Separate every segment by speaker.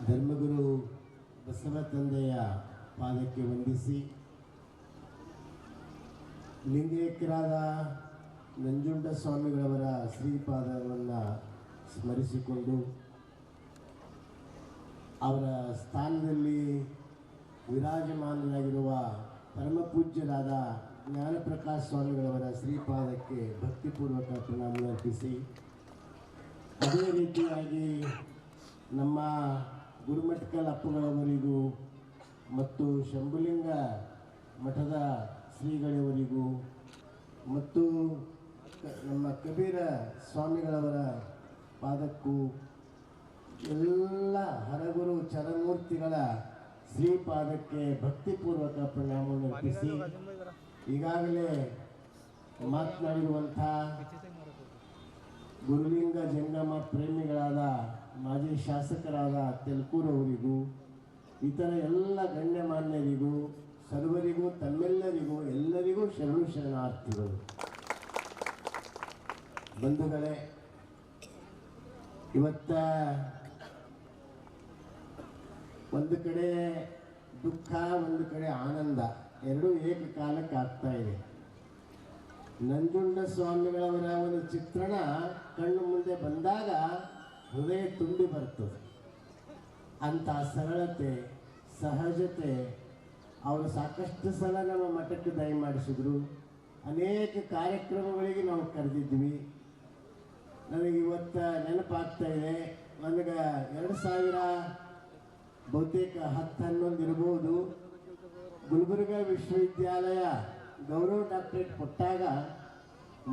Speaker 1: ಧರ್ಮಗುರು ಬಸವ ತಂದೆಯ ಪಾದಕ್ಕೆ ವಂದಿಸಿ ಲಿಂಗೈಕ್ಯರಾದ ನಂಜುಂಡ ಸ್ವಾಮಿಗಳವರ ಶ್ರೀಪಾದವನ್ನು ಸ್ಮರಿಸಿಕೊಂಡು ಅವರ ಸ್ಥಾನದಲ್ಲಿ ವಿರಾಜಮಾನರಾಗಿರುವ ಪರಮಪೂಜ್ಯರಾದ ಜ್ಞಾನಪ್ರಕಾಶ ಸ್ವಾಮಿಗಳವರ ಶ್ರೀಪಾದಕ್ಕೆ ಭಕ್ತಿಪೂರ್ವಕ ಪ್ರಣಾಮ ಅರ್ಪಿಸಿ, ಅದೇ ರೀತಿಯಾಗಿ ನಮ್ಮ ಗುರುಮಠಕಲ್ ಅಪ್ಪಗಳವರಿಗೂ ಮತ್ತು ಶಂಭುಲಿಂಗ ಮಠದ ಶ್ರೀಗಳವರಿಗೂ ಮತ್ತು ನಮ್ಮ ಕಬೀರ ಸ್ವಾಮಿಗಳವರ ಪಾದಕ್ಕೂ ಎಲ್ಲ ಹರಗುರು ಚರಮೂರ್ತಿಗಳ ಶ್ರೀಪಾದಕ್ಕೆ ಭಕ್ತಿಪೂರ್ವಕ ಪ್ರಣಾಮವನ್ನು ಅರ್ಪಿಸಿ, ಈಗಾಗಲೇ ಮಾತನಾಡಿರುವಂಥ ಗುರುಲಿಂಗ ಜಂಗಮ ಪ್ರೇಮಿಗಳಾದ ಮಾಜಿ ಶಾಸಕರಾದ ತೆಲ್ಕೂರವರಿಗೂ ಇತರ ಎಲ್ಲ ಗಣ್ಯಮಾನ್ಯರಿಗೂ ಸರ್ವರಿಗೂ ತಮ್ಮೆಲ್ಲರಿಗೂ ಎಲ್ಲರಿಗೂ ಶರಣು ಶರಣಾರ್ಥಿಗಳು. ಬಂಧುಗಳೇ, ಇವತ್ತ ಒಂದು ಕಡೆ ದುಃಖ, ಒಂದು ಕಡೆ ಆನಂದ, ಎರಡೂ ಏಕಕಾಲಕ್ಕೆ ಆಗ್ತಾ ಇದೆ. ನಂಜುಂಡ ಸ್ವಾಮಿಗಳವರ ಒಂದು ಚಿತ್ರಣ ಕಣ್ಣು ಮುಂದೆ ಬಂದಾಗ ಹೃದಯ ತುಂಬಿ ಬರ್ತದೆ. ಅಂಥ ಸರಳತೆ, ಸಹಜತೆ ಅವರು ಸಾಕಷ್ಟು ಸಲ ನಮ್ಮ ಮಠಕ್ಕೆ ದಯಮಾಡಿಸಿದ್ರು. ಅನೇಕ ಕಾರ್ಯಕ್ರಮಗಳಿಗೆ ನಾವು ಕರೆದಿದ್ವಿ. ನನಗೆ ಇವತ್ತು ನೆನಪಾಗ್ತಾ ಇದೆ, ನನಗೆ 2000 ಬಹುತೇಕ 10-11 ಇರ್ಬೋದು, ಗುಲ್ಬರ್ಗ ವಿಶ್ವವಿದ್ಯಾಲಯ ಗೌರವ ಡಾಕ್ಟರೇಟ್ ಕೊಟ್ಟಾಗ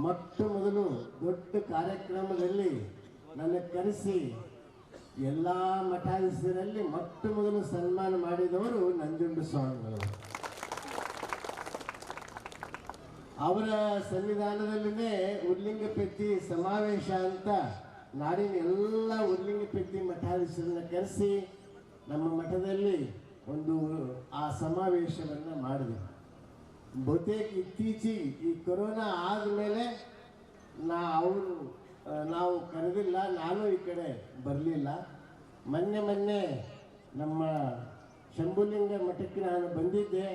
Speaker 1: ಮೊಟ್ಟ ಮೊದಲು ದೊಡ್ಡ ಕಾರ್ಯಕ್ರಮದಲ್ಲಿ ನನ್ನ ಕರೆಸಿ ಎಲ್ಲ ಮಠಾಧೀಶರಲ್ಲಿ ಮೊಟ್ಟ ಮೊದಲು ಸನ್ಮಾನ ಮಾಡಿದವರು ನಂಜುಂಡ ಸ್ವಾಮಿಗಳು. ಅವರ ಸನ್ನಿಧಾನದಲ್ಲಿನೇ ಉರ್ಲಿಂಗಪೆತ್ತಿ ಸಮಾವೇಶ ಅಂತ ನಾಡಿನ ಎಲ್ಲ ಉರ್ಲಿಂಗಪೆತ್ತಿ ಮಠಾಧೀಶರನ್ನ ಕರೆಸಿ ನಮ್ಮ ಮಠದಲ್ಲಿ ಒಂದು ಆ ಸಮಾವೇಶವನ್ನು ಮಾಡಿದೆ. ಬಹುತೇಕ ಇತ್ತೀಚೆಗೆ ಈ ಕೊರೋನಾ ಆದಮೇಲೆ ನಾವು ಕರೆದಿಲ್ಲ, ನಾನು ಈ ಕಡೆ ಬರಲಿಲ್ಲ. ಮೊನ್ನೆ ನಮ್ಮ ಶಂಭುಲಿಂಗ ಮಠಕ್ಕೆ ನಾನು ಬಂದಿದ್ದೆ.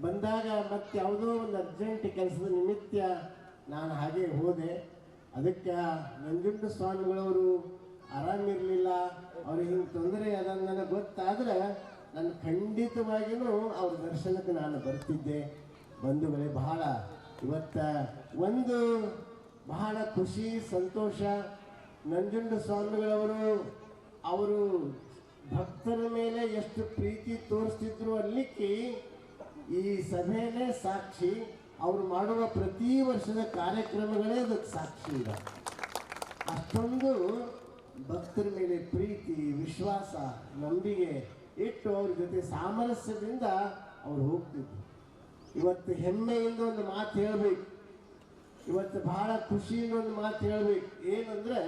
Speaker 1: ಬಂದಾಗ ಮತ್ತೆ ಯಾವುದೋ ಒಂದು ಅರ್ಜೆಂಟ್ ಕೆಲಸದ ನಿಮಿತ್ತ ನಾನು ಹಾಗೆ ಹೋದೆ. ಅದಕ್ಕೆ ನಂಜುಂಡ ಸ್ವಾಮಿಗಳವರು ಆರಾಮಿರಲಿಲ್ಲ, ಅವ್ರಿಗೆ ಹಿಂಗೆ ತೊಂದರೆ ಅದನ್ನು ನನಗೆ ಗೊತ್ತಾದರೆ ನಾನು ಖಂಡಿತವಾಗಿಯೂ ಅವ್ರ ದರ್ಶನಕ್ಕೆ ನಾನು ಬರ್ತಿದ್ದೆ. ಬಂಧುಗಳೇ, ಒಂದು ಬಹಳ ಖುಷಿ, ಸಂತೋಷ. ನಂಜುಂಡ ಸ್ವಾಮಿಗಳವರು ಭಕ್ತರ ಮೇಲೆ ಎಷ್ಟು ಪ್ರೀತಿ ತೋರಿಸ್ತಿದ್ರು ಅಲ್ಲಿಕ್ಕೆ ಈ ಸಭೆಯೇ ಸಾಕ್ಷಿ. ಅವರು ಮಾಡುವ ಪ್ರತಿ ವರ್ಷದ ಕಾರ್ಯಕ್ರಮಗಳೇ ಅದಕ್ಕೆ ಸಾಕ್ಷಿ ಇದೆ. ಅಷ್ಟೊಂದು ಭಕ್ತರ ಮೇಲೆ ಪ್ರೀತಿ, ವಿಶ್ವಾಸ, ನಂಬಿಕೆ ಇಟ್ಟು ಅವ್ರ ಜೊತೆ ಸಾಮರಸ್ಯದಿಂದ ಅವ್ರು ಹೋಗ್ತಿದ್ರು. ಇವತ್ತು ಹೆಮ್ಮೆಯಿಂದ ಒಂದು ಮಾತು ಹೇಳಬೇಕು, ಇವತ್ತು ಬಹಳ ಖುಷಿಯಿಂದ ಒಂದು ಮಾತು ಹೇಳಬೇಕು. ಏನಂದರೆ,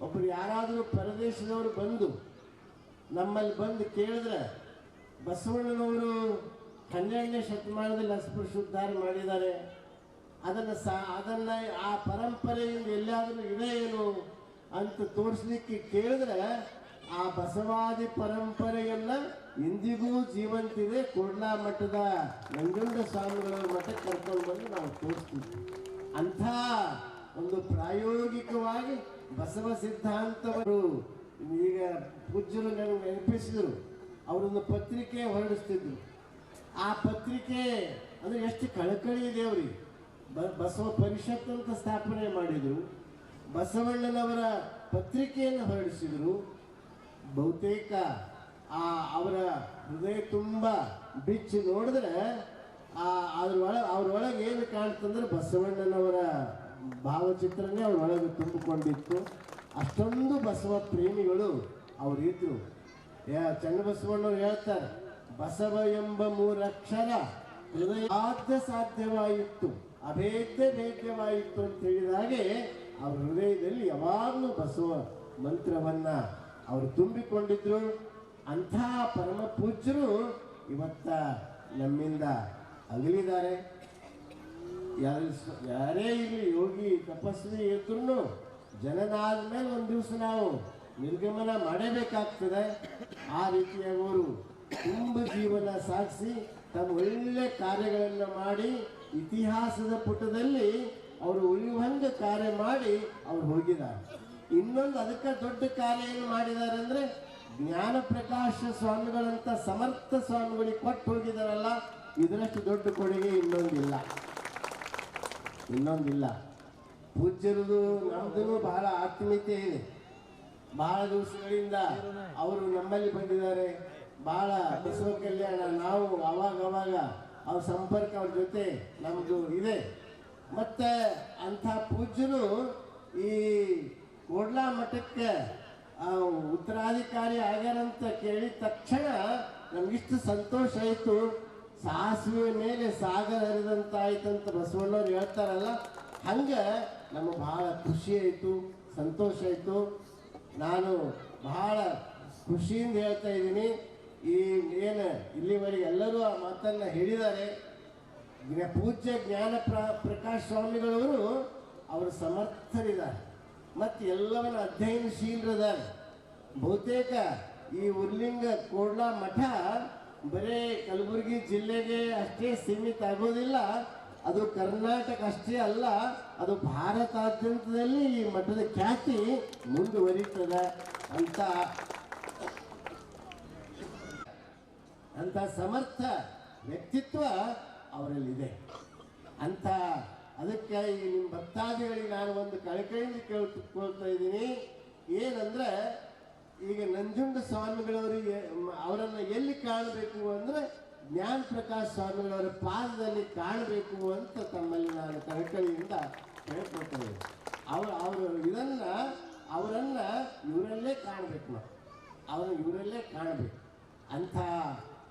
Speaker 1: ಒಬ್ಬರು ಯಾರಾದರೂ ಪರದೇಶದವರು ಬಂದು ನಮ್ಮಲ್ಲಿ ಬಂದು ಕೇಳಿದ್ರೆ, ಬಸವಣ್ಣನವರು 12ನೇ ಶತಮಾನದಲ್ಲಿ ಅಸ್ಪೃಶ್ಯೋದ್ಧಾರ ಮಾಡಿದ್ದಾರೆ, ಅದನ್ನು ಆ ಪರಂಪರೆಯಿಂದ ಎಲ್ಲಾದರೂ ಇದೆ ಏನು ಅಂತ ತೋರಿಸ್ಲಿಕ್ಕೆ ಕೇಳಿದ್ರೆ, ಆ ಬಸವಾದಿ ಪರಂಪರೆಯನ್ನು ಇಂದಿಗೂ ಜೀವಂತಿದೆ. ಕೂಡ್ಲಾ ಮಠದ ನಂಜುಂಡ ಸ್ವಾಮಿಗಳ ಮಠಕ್ಕೆ ಕರ್ಕೊಂಡು ಬಂದು ನಾವು ತೋರಿಸ್ತಿದ್ವಿ. ಅಂಥ ಒಂದು ಪ್ರಾಯೋಗಿಕವಾಗಿ ಬಸವ ಸಿದ್ಧಾಂತವರು ಈಗ ಪೂಜ್ಯರು ನನಗೆ ನೆನಪಿಸಿದರು. ಅವರೊಂದು ಪತ್ರಿಕೆ ಹೊರಡಿಸ್ತಿದ್ರು. ಆ ಪತ್ರಿಕೆ ಅಂದರೆ ಎಷ್ಟು ಕಳಕಳಿ ಇದೆ ಅವ್ರಿಗೆ. ಬಸವ ಪರಿಷತ್ ಅಂತ ಸ್ಥಾಪನೆ ಮಾಡಿದರು, ಬಸವಣ್ಣನವರ ಪತ್ರಿಕೆಯನ್ನು ಹೊರಡಿಸಿದರು. ಬಹುತೇಕ ಅವರ ಹೃದಯ ತುಂಬ ಬಿಚ್ಚಿ ನೋಡಿದ್ರೆ ಅವ್ರೊಳಗೆ ಏನು ಕಾಣ್ತಂದ್ರೆ ಬಸವಣ್ಣನವರ ಭಾವಚಿತ್ರನೇ ಅವ್ರೊಳಗೆ ತುಂಬಿಕೊಂಡಿತ್ತು. ಅಷ್ಟೊಂದು ಬಸವ ಪ್ರೇಮಿಗಳು ಅವರಿದ್ರು. ಚನ್ನಬಸವಣ್ಣವ್ರು ಹೇಳ್ತಾರೆ, ಬಸವ ಎಂಬ 3 ಅಕ್ಷರ ಹೃದಯ ಸಾಧ್ಯವಾಯಿತು, ಅಭೇದ್ಯ ಭೇದ್ಯವಾಯಿತು ಅಂತ ಹೇಳಿದಾಗೆ ಅವ್ರ ಹೃದಯದಲ್ಲಿ ಯಾವಾಗಲೂ ಬಸವ ಮಂತ್ರವನ್ನು ಅವರು ತುಂಬಿಕೊಂಡಿದ್ರು. ಅಂಥ ಪರಮ ಪೂಜ್ಯರು ಇವತ್ತ ನಮ್ಮಿಂದ ಅಗಲಿದ್ದಾರೆ. ಯಾರೇ ಇಲ್ಲಿ ಯೋಗಿ ತಪಸ್ವಿ ಇದ್ರೂ ಜನನಾದ ಮೇಲೆ ಒಂದು ದಿವಸ ನಾವು ನಿರ್ಗಮನ ಮಾಡಬೇಕಾಗ್ತದೆ. ಆ ರೀತಿಯಾಗಿ ಅವರು ತುಂಬ ಜೀವನ ಸಾಗಿಸಿ ತಮ್ಮ ಒಳ್ಳೆ ಕಾರ್ಯಗಳನ್ನು ಮಾಡಿ ಇತಿಹಾಸದ ಪುಟದಲ್ಲಿ ಅವರು ಉಳಿಯುವಂಗೆ ಕಾರ್ಯ ಮಾಡಿ ಅವ್ರು ಹೋಗಿದ್ದಾರೆ. ಇನ್ನೊಂದು ಅದಕ್ಕೆ ದೊಡ್ಡ ಕಾರ್ಯ ಏನು ಮಾಡಿದ್ದಾರೆ ಅಂದರೆ ಜ್ಞಾನ ಪ್ರಕಾಶ ಸ್ವಾಮಿಗಳಂತ ಸಮರ್ಥ ಸ್ವಾಮಿಗಳಿಗೆ ಕೊಟ್ಟು ಹೋಗಿದಾರಲ್ಲ, ಇದರಷ್ಟು ದೊಡ್ಡ ಕೊಡುಗೆ ಇನ್ನೊಂದಿಲ್ಲ. ಪೂಜ್ಯರದು ನಮ್ದು ಬಹಳ ಆತ್ಮೀಯತೆ ಇದೆ. ಬಹಳ ದಿವಸಗಳಿಂದ ಅವರು ನಮ್ಮಲ್ಲಿ ಬಂದಿದ್ದಾರೆ. ಬಹಳ ಬಸವ ಕಲ್ಯಾಣ ನಾವು ಅವಾಗ ಅವ್ರ ಸಂಪರ್ಕ ಅವ್ರ ಜೊತೆ ನಮ್ಮದು ಇದೆ. ಮತ್ತು ಅಂಥ ಪೂಜ್ಯರು ಈ ಕೋಡ್ಲಾ ಮಠಕ್ಕೆ ಉತ್ತರಾಧಿಕಾರಿ ಆಗ್ಯಾರಂತ ಕೇಳಿದ ತಕ್ಷಣ ನಮಗಿಷ್ಟು ಸಂತೋಷ ಆಯಿತು. ಸಾಸಿವೆ ಮೇಲೆ ಸಾಗರ ಹರಿದಂತಾಯ್ತಂತ ಬಸವಣ್ಣವ್ರು ಹೇಳ್ತಾರಲ್ಲ, ಹಂಗೆ ನಮಗೆ ಬಹಳ ಖುಷಿ ಆಯಿತು, ಸಂತೋಷ ಆಯಿತು. ನಾನು ಬಹಳ ಖುಷಿಯಿಂದ ಹೇಳ್ತಾ ಇದ್ದೀನಿ. ಏನು ಇಲ್ಲಿವರೆಗೆ ಎಲ್ಲರೂ ಆ ಮಾತನ್ನು ಹೇಳಿದ್ದಾರೆ. ಪೂಜ್ಯ ಜ್ಞಾನ ಪ್ರಕಾಶ್ ಸ್ವಾಮಿಗಳವರು ಅವರು ಸಮರ್ಥರಿದ್ದಾರೆ ಮತ್ತು ಎಲ್ಲವನ್ನ ಅಧ್ಯಯನಶೀಲರಿದ್ದಾರೆ. ಬಹುತೇಕ ಈ ಉರ್ಲಿಂಗ ಕೋಡ್ಲಾ ಮಠ ಬರೇ ಕಲಬುರಗಿ ಜಿಲ್ಲೆಗೆ ಅಷ್ಟೇ ಸೀಮಿತ ಆಗೋದಿಲ್ಲ, ಅದು ಕರ್ನಾಟಕ ಅಷ್ಟೇ ಅಲ್ಲ, ಅದು ಭಾರತಾದ್ಯಂತದಲ್ಲಿ ಈ ಮಠದ ಖ್ಯಾತಿ ಮುಂದುವರಿತದೆ ಅಂತ ಸಮರ್ಥ ವ್ಯಕ್ತಿತ್ವ ಅವರಲ್ಲಿದೆ ಅಂತ. ಅದಕ್ಕೆ ಈ ನಿಮ್ಮ ಭಕ್ತಾದಿಗಳಿಗೆ ನಾನು ಒಂದು ಕಳಕಳಿಯಿಂದ ಕೇಳ್ಕೊಳ್ತಾ ಇದ್ದೀನಿ. ಏನಂದ್ರೆ ಈಗ ನಂಜುಂಡ ಸ್ವಾಮಿಗಳವರಿಗೆ ಅವರನ್ನು ಎಲ್ಲಿ ಕಾಣಬೇಕು ಅಂದರೆ ಜ್ಞಾನ ಪ್ರಕಾಶ್ ಸ್ವಾಮಿಗಳವರ ಪಾದದಲ್ಲಿ ಕಾಣಬೇಕು ಅಂತ ತಮ್ಮಲ್ಲಿ ನಾನು ಕಳಕಳಿಯಿಂದ ಕೇಳ್ಕೊಳ್ತಾ ಇದ್ದೀನಿ. ಅವರನ್ನು ಇವರಲ್ಲೇ ಕಾಣಬೇಕು, ಇವರಲ್ಲೇ ಕಾಣಬೇಕು ಅಂಥ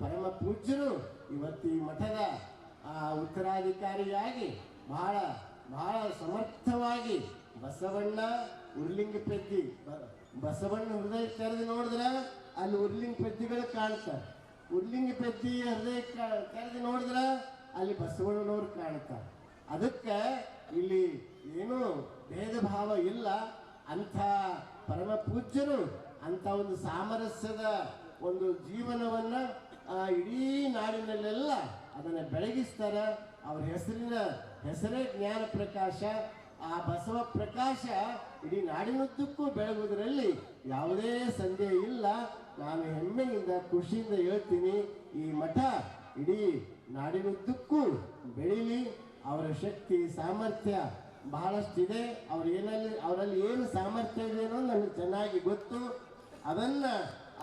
Speaker 1: ಪರಮ ಪೂಜ್ಯರು ಇವತ್ತು ಈ ಮಠದ ಉತ್ತರಾಧಿಕಾರಿಯಾಗಿ ಬಹಳ ಸಮರ್ಥವಾಗಿ ಬಸವಣ್ಣ ಉರ್ಲಿಂಗ ಪೆದ್ದಿ, ಬಸವಣ್ಣ ಹೃದಯ ತೆರೆದು ನೋಡಿದ್ರೆ ಅಲ್ಲಿ ಉರ್ಲಿಂಗ ಪೆದ್ದಿಗಳು ಕಾಣ್ತಾರೆ, ಉರ್ಲಿಂಗ ಪೆದ್ದಿ ಹೃದಯ ತೆರೆದು ನೋಡಿದ್ರೆ ಅಲ್ಲಿ ಬಸವಣ್ಣನವ್ರು ಕಾಣ್ತಾರೆ. ಅದಕ್ಕೆ ಇಲ್ಲಿ ಏನೂ ಭೇದ ಭಾವ ಇಲ್ಲ. ಅಂಥ ಪರಮ ಪೂಜ್ಯರು ಅಂಥ ಒಂದು ಸಾಮರಸ್ಯದ ಒಂದು ಜೀವನವನ್ನು ಇಡೀ ನಾಡಿನಲ್ಲೆಲ್ಲ ಅದನ್ನು ಬೆಳಗಿಸ್ತಾರೆ. ಅವ್ರ ಹೆಸರೇ ಜ್ಞಾನ ಪ್ರಕಾಶ. ಆ ಬಸವ ಪ್ರಕಾಶ ಇಡೀ ನಾಡಿನುದ್ದಕ್ಕೂ ಬೆಳಗುವುದರಲ್ಲಿ ಯಾವುದೇ ಸಂದೇಹ ಇಲ್ಲ. ನಾನು ಹೆಮ್ಮೆಯಿಂದ ಖುಷಿಯಿಂದ ಹೇಳ್ತೀನಿ, ಈ ಮಠ ಇಡೀ ನಾಡಿನುದ್ದಕ್ಕೂ ಬೆಳೀಲಿ. ಅವರ ಶಕ್ತಿ ಸಾಮರ್ಥ್ಯ ಬಹಳಷ್ಟಿದೆ. ಅವರಲ್ಲಿ ಏನು ಸಾಮರ್ಥ್ಯ ಇದೆ ಅನ್ನೋದು ನನಗೆ ಚೆನ್ನಾಗಿ ಗೊತ್ತು. ಅದನ್ನು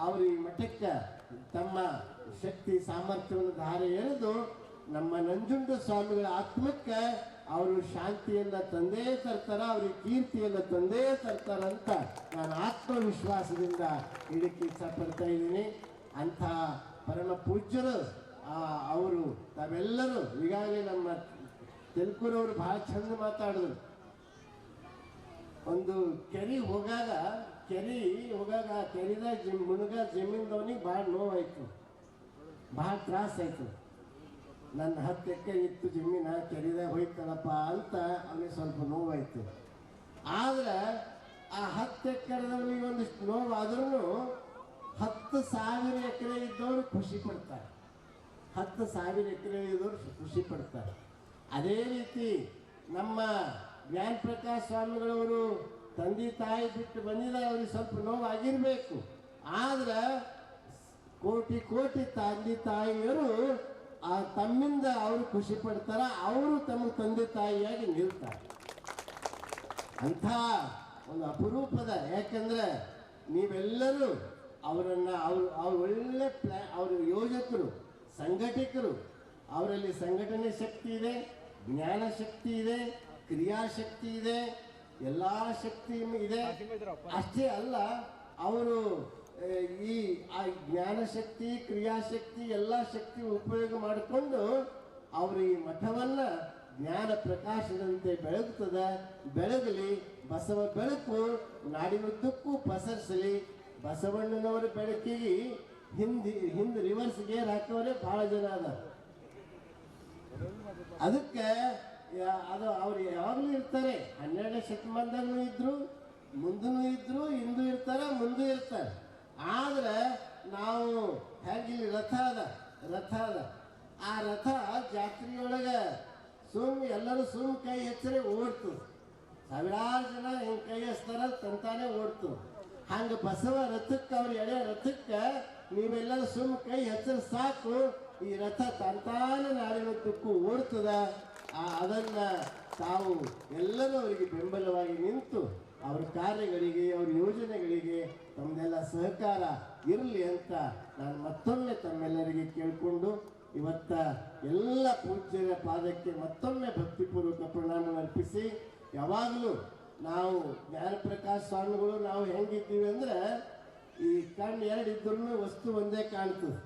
Speaker 1: ಅವರು ಈ ಮಠಕ್ಕೆ ತಮ್ಮ ಶಕ್ತಿ ಸಾಮರ್ಥ್ಯವನ್ನು ಧಾರೆ ಎರೆದು ನಮ್ಮ ನಂಜುಂಡ ಸ್ವಾಮಿಗಳ ಆತ್ಮಕ್ಕೆ ಅವರು ಶಾಂತಿಯನ್ನು ತಂದೇ ತರ್ತಾರೆ, ಅವ್ರಿಗೆ ಕೀರ್ತಿಯನ್ನು ತಂದೇ ತರ್ತಾರಂತ ನಾನು ಆತ್ಮವಿಶ್ವಾಸದಿಂದ ಹೇಳಕ್ಕೆ ಇಷ್ಟಪಡ್ತಾ ಇದ್ದೀನಿ. ಅಂಥ ಪರಮ ಪೂಜ್ಯರು ಅವರು ತಾವೆಲ್ಲರೂ ಈಗಾಗಲೇ ನಮ್ಮ ತೆಲುಕೂರವರು ಭಾಳ ಚಂದ ಮಾತಾಡಿದ್ರು. ಒಂದು ಕೆರೆ ಹೋಗಾಗ ಕೆರೆದಾಗ ಮುಳುಗ ಜಮೀನ್ದವನಿಗೆ ಭಾಳ ನೋವಾಯಿತು, ಭಾಳ ತ್ರಾಸಾಯಿತು. ನನ್ನ 10 ಎಕರೆ ಇತ್ತು ಜಮೀನ, ಕೆರೆದಾಗ ಹೋಯ್ತದಪ್ಪ ಅಂತ ಅವನಿಗೆ ಸ್ವಲ್ಪ ನೋವಾಯಿತು. ಆದ್ರೆ ಆ 10 ಎಕರೆದವನಿಗೆ ಒಂದಿಷ್ಟು ನೋವಾದ್ರೂ 10,000 ಎಕರೆ ಇದ್ದವರು ಖುಷಿ ಪಡ್ತಾರೆ, 10,000 ಎಕರೆ ಇದ್ದವರು ಖುಷಿ ಪಡ್ತಾರೆ. ಅದೇ ರೀತಿ ನಮ್ಮ ಜ್ಞಾನ ಪ್ರಕಾಶ್ ಸ್ವಾಮಿಗಳವರು ತಂದೆ ತಾಯಿ ಬಿಟ್ಟು ಬಂದಿದ್ದಾರೆ, ಅವ್ರಿಗೆ ಸ್ವಲ್ಪ ನೋವಾಗಿರಬೇಕು. ಆದ್ರೆ ಕೋಟಿ ತಂದೆ ತಾಯಿಯರು ತಮ್ಮಿಂದ ಅವರು ಖುಷಿ ಪಡ್ತಾರೆ, ಅವರು ತಮ್ಮ ತಂದೆ ತಾಯಿಯಾಗಿ ನಿಲ್ತಾರೆ. ಅಂಥ ಒಂದು ಅಪರೂಪದ, ಯಾಕಂದ್ರೆ ನೀವೆಲ್ಲರೂ ಅವರನ್ನು ಅವ್ರು ಒಳ್ಳೆ ಅವರು ಯೋಜಕರು, ಸಂಘಟಕರು. ಅವರಲ್ಲಿ ಸಂಘಟನೆ ಶಕ್ತಿ ಇದೆ, ಜ್ಞಾನ ಶಕ್ತಿ ಇದೆ, ಕ್ರಿಯಾಶಕ್ತಿ ಇದೆ, ಎಲ್ಲ ಶಕ್ತಿ ಇದೆ. ಅಷ್ಟೇ ಅಲ್ಲ, ಅವರು ಈ ಜ್ಞಾನ ಶಕ್ತಿ, ಕ್ರಿಯಾಶಕ್ತಿ ಎಲ್ಲ ಶಕ್ತಿ ಉಪಯೋಗ ಮಾಡಿಕೊಂಡು ಅವರು ಈ ಮಠವನ್ನು ಜ್ಞಾನ ಪ್ರಕಾಶದಂತೆ ಬೆಳಗಲಿ. ಬಸವ ಬೆಳಕು ನಾಡಿನುದ್ದಕ್ಕೂ ಪಸರಿಸಲಿ. ಬಸವಣ್ಣನವರ ಬೆಳಕಿಗೆ ಹಿಂದೆ ರಿವರ್ಸ್ ಗೇರ್ ಹಾಕೋರೇ ಭಾಳ ಜನ ಅದ. ಅದಕ್ಕೆ ಅವ್ರು ಯಾವಾಗಲೂ ಇರ್ತಾರೆ. 12ನೇ ಶತಮಾನದಾಗೂ ಇದ್ರು, ಮುಂದೂ ಇದ್ರು ಹಿಂದೂ ಇರ್ತಾರೆ ಮುಂದೂ ಇರ್ತಾರೆ. ಆದ್ರೆ ನಾವು ಹೇಗಿಲ್ಲಿ ರಥ ಅದ ಆ ರಥ ಜಾತ್ರೆಯೊಳಗೆ ಎಲ್ಲರೂ ಕೈ ಹೆಚ್ಚರೆ ಓಡ್ತು. ಸಾವಿರಾರು ಜನ ಹಿಂಗೆ ಕೈ ಹಚ್ತಾರ ತಂತಾನೆ ಓಡ್ತು. ಹಂಗೆ ಬಸವ ರಥಕ್ಕೆ ಅವ್ರು ಎಳೆ ರಥಕ್ಕೆ ನೀವೆಲ್ಲರೂ ಕೈ ಹಚ್ಚರ ಸಾಕು, ಈ ರಥ ತಂತಾನೆ ನಾಡಿನದ್ದಕ್ಕೂ ಓಡ್ತದ. ಅದನ್ನ ತಾವು ಎಲ್ಲರೂ ಅವರಿಗೆ ಬೆಂಬಲವಾಗಿ ನಿಂತು ಅವ್ರ ಕಾರ್ಯಗಳಿಗೆ ಅವ್ರ ಯೋಜನೆಗಳಿಗೆ ತಮ್ಮದೆಲ್ಲ ಸಹಕಾರ ಇರಲಿ ಅಂತ ನಾನು ಮತ್ತೊಮ್ಮೆ ತಮ್ಮೆಲ್ಲರಿಗೆ ಕೇಳಿಕೊಂಡು ಇವತ್ತ ಎಲ್ಲ ಪೂಜ್ಯರ ಪಾದಕ್ಕೆ ಮತ್ತೊಮ್ಮೆ ಭಕ್ತಿಪೂರ್ವಕ ಪ್ರಣಾಮ ಅರ್ಪಿಸಿ, ಯಾವಾಗಲೂ ನಾವು ಜ್ಞಾನಪ್ರಕಾಶ್ ಸ್ವಾಮಿಗಳು ನಾವು ಹೆಂಗಿದ್ದೀವಿ ಅಂದ್ರೆ ಈ ಕಣ್ಣು ಎರಡಿದ್ರೂ ವಸ್ತು ಒಂದೇ ಕಾಣ್ತದೆ,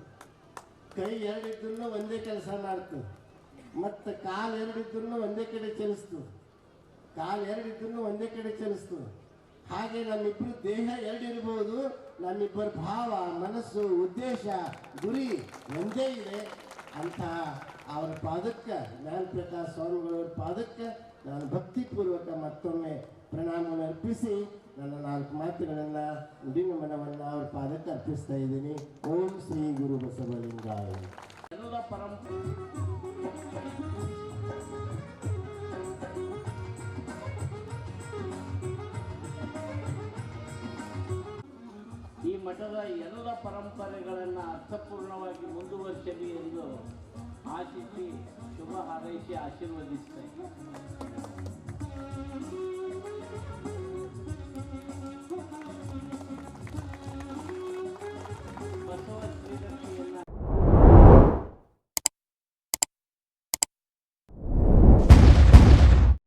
Speaker 1: ಕೈ ಎರಡಿದ್ರೂ ಒಂದೇ ಕೆಲಸ ಮಾಡ್ತದೆ, ಮತ್ತು ಕಾಲು ಎರಡಿದ್ರೂ ಒಂದೇ ಕಡೆ ಚಲಿಸ್ತು. ಹಾಗೆ ನಮ್ಮಿಬ್ಬರು ದೇಹ ಎರಡಿರ್ಬೋದು, ನಮ್ಮಿಬ್ಬರ ಭಾವ ಮನಸ್ಸು ಉದ್ದೇಶ ಗುರಿ ಒಂದೇ ಇದೆ ಅಂತ ಅವರ ಪಾದಕ್ಕೆ ಜ್ಞಾನಪ್ರಕಾಶ್ ಸ್ವಾಮಿಗಳವ್ರ ಪಾದಕ್ಕೆ ನಾನು ಭಕ್ತಿಪೂರ್ವಕ ಮತ್ತೊಮ್ಮೆ ಪ್ರಣಾಮವನ್ನು ಅರ್ಪಿಸಿ ನನ್ನ 4 ಮಾತುಗಳನ್ನು ನುಡಿನಮನವನ್ನು ಅವ್ರ ಪಾದಕ್ಕೆ ಅರ್ಪಿಸ್ತಾ ಇದ್ದೀನಿ. ಓಂ ಶ್ರೀ ಗುರು ಬಸವಲಿಂಗಾಯ.
Speaker 2: ಎಲ್ಲ ಪರಂಪರೆ ಈ ಮಠದ ಎಲ್ಲ ಪರಂಪರೆಗಳನ್ನು ಅರ್ಥಪೂರ್ಣವಾಗಿ ಮುಂದುವರಿಸಲಿ ಎಂದು ಆಶಿಸಿ ಶುಭ ಹಾರೈಸಿ ಆಶೀರ್ವದಿಸ್ತೇನೆ.